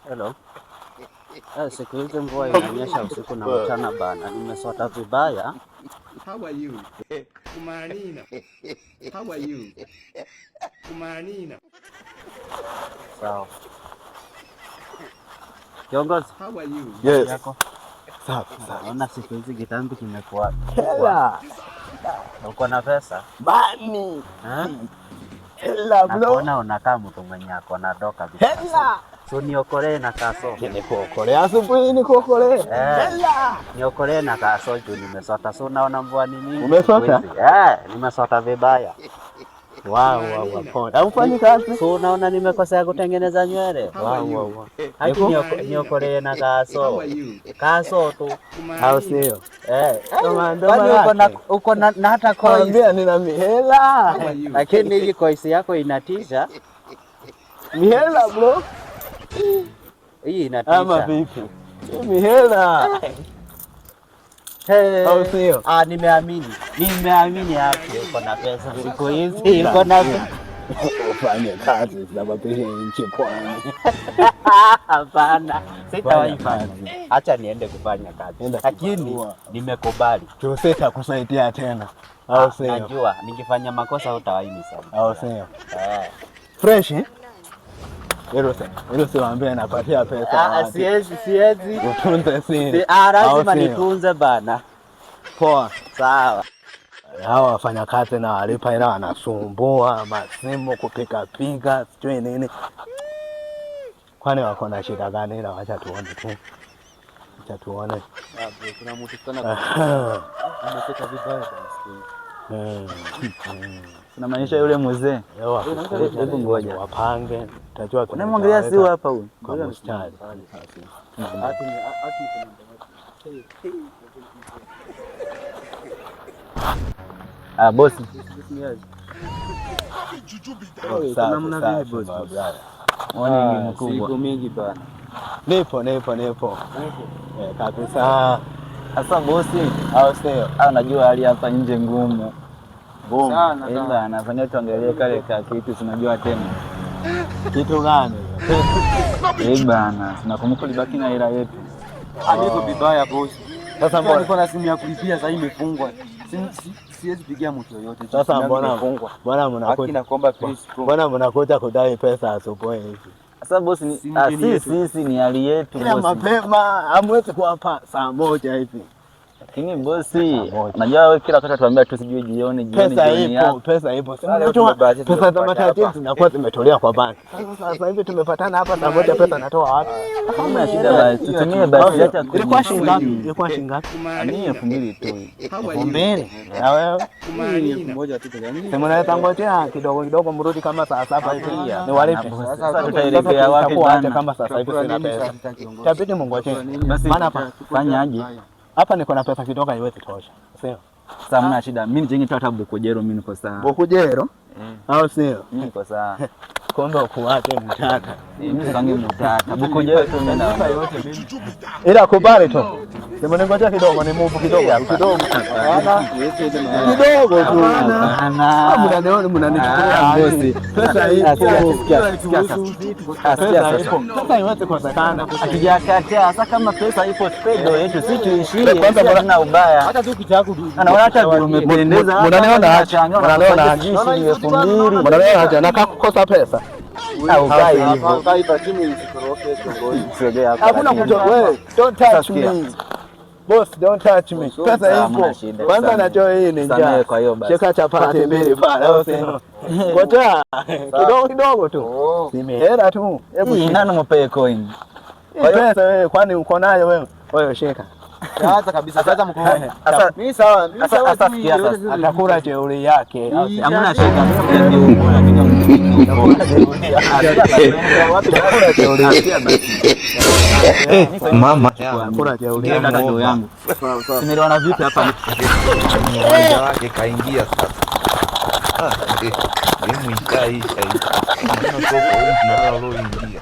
Hello. Siku hizi mvua inanyesha usiku na mchana bana. Nimesota vibaya. How are you? Kumanina. How are you? Kumanina. Sawa. Kiongozi. How are you? Yes. Yako. Sawa. Naona siku hizi kitambi kimekuwa. Hela. Uko na pesa? Bani. Hela bro. Naona unakaa mtu mwenye ako na doka kabisa. Hela. So niokolee na kaso. Nikuokolee asubuhi nikuokolee. Hela. Niokolee na kaso juu nimesota. So naona mvua ni mingi. Umesota? Nimesota vibaya. Wow. Haufanyi kazi? So naona nimekosea kutengeneza nywele. Wow. Haki niokolee na kaso. Kaso tu. Au sio? Kwani uko na hata coins. Kwambia nina mihela. Lakini hii coins yako inatisha. Mihela bro. Hii inatisha. Ama vipi? Mihela. Au sio? Nimeamini hapo uko na pesa siku hizi. Uko na ufanye kazi sababu nchi pwani. Hapana, sitawaifanya. Acha niende kufanya kazi. Lakini nimekubali. Tuseta kusaidia tena. Au sio? Najua nikifanya makosa utawaini sana. Au sio? Fresh. Hilo siwaambie napatia pesa. Siwezi. Utunze siri. Lazima nitunze bana. Poa. Sawa. Hawa wafanya kazi na walipa ila wanasumbua masimu kupika sijui nini. Kwani wako na shida gani? Ila wacha tuone tu. Acha tuone. Kuna mtu sana ameseka vibaya na maisha yule mzee. Hebu ngoja wapange. Utajua unamwangalia si hapa huyu. Kwa mstari. Bosi. Namna vipi bosi? Mwani mkubwa. Siku mingi bana. Nipo. Kabisa. Sasa bosi, au sio? Unajua hali hapa nje ngumu. Sana bana, afanye tuangalie kale kitu tunajua tena. Kitu gani? Bana, tunakumbuka libaki na hela yetu. Niko vibaya bosi. Sasa mbona niko na simu ya kulipia sasa imefungwa. Siwezi pigia mtu yoyote. Sasa mbona mnakuja kudai pesa asubuhi hivi? Sasa bosi, sisi ni hali yetu bosi. Mapema hamwezi kuwapa saa moja hivi. Lakini bosi, najua wewe kila wakati tuambia tu sijui jioni. Pesa ipo. Pesa za matatizo zinakuwa zimetolewa kwa banki. Sasa hivi tumepatana hapa saa moja, pesa natoa wapi? Hamna shida basi. Tutumie basi acha ilikuwa shilingi ngapi? Ni 2,000 tu. 2,000. Na wewe? 1,000 tu gani? Sema na tangojea kidogo mrudi kama saa 7 hivi. Ni walipe. Sasa tutaelekea wapi bana? Kama sasa hivi sina pesa. Tabidi mungoje. Maana hapa fanyaje? Hapa niko na pesa kidogo haiwezi tosha. Sio? Sasa mna shida. Mimi nijenge tu hata Bukujero mimi niko sawa. Bukujero? Au sio? Mimi niko sawa. Kombe ukuache mtaka. Mimi sangi mtaka. Bukujero tu mimi na yote mimi. Ila kubali tu. Sema ningoja kidogo ni move kidogo. Kidogo tu. Hapana. Mnanichukulia bosi. Pesa hii. Sasa iweze kukosekana. Akijakataa sasa kama pesa ipo pedo yetu si tuishie. Kwanza mbona ubaya? Hata tu kitu yako anaona hata umependeza. Mnaniona acha. Mnaniona na kukosa pesa. Ukai hivyo. Ukai chini usikoroke kongoni. Hakuna mtu wewe. Don't touch me. Boss, don't touch me. Pesa ipo. Kwanza najua hii ni njaa. Cheka chapati mbili pale. Ngoja. Kidogo tu. Nimehela tu. Hebu nani mpe coin? Pesa wewe kwani uko nayo wewe? Wewe shika. Sasa kabisa sasa mkooni. Sasa mimi sawa. Sasa atakula jeuri yake. Hamna shida. Mama kula jeuri yangu. Nimeona vipi hapa? Mmoja wake kaingia sasa. Elimu ikaisha hii. Ndio soko huu tunalo ingia.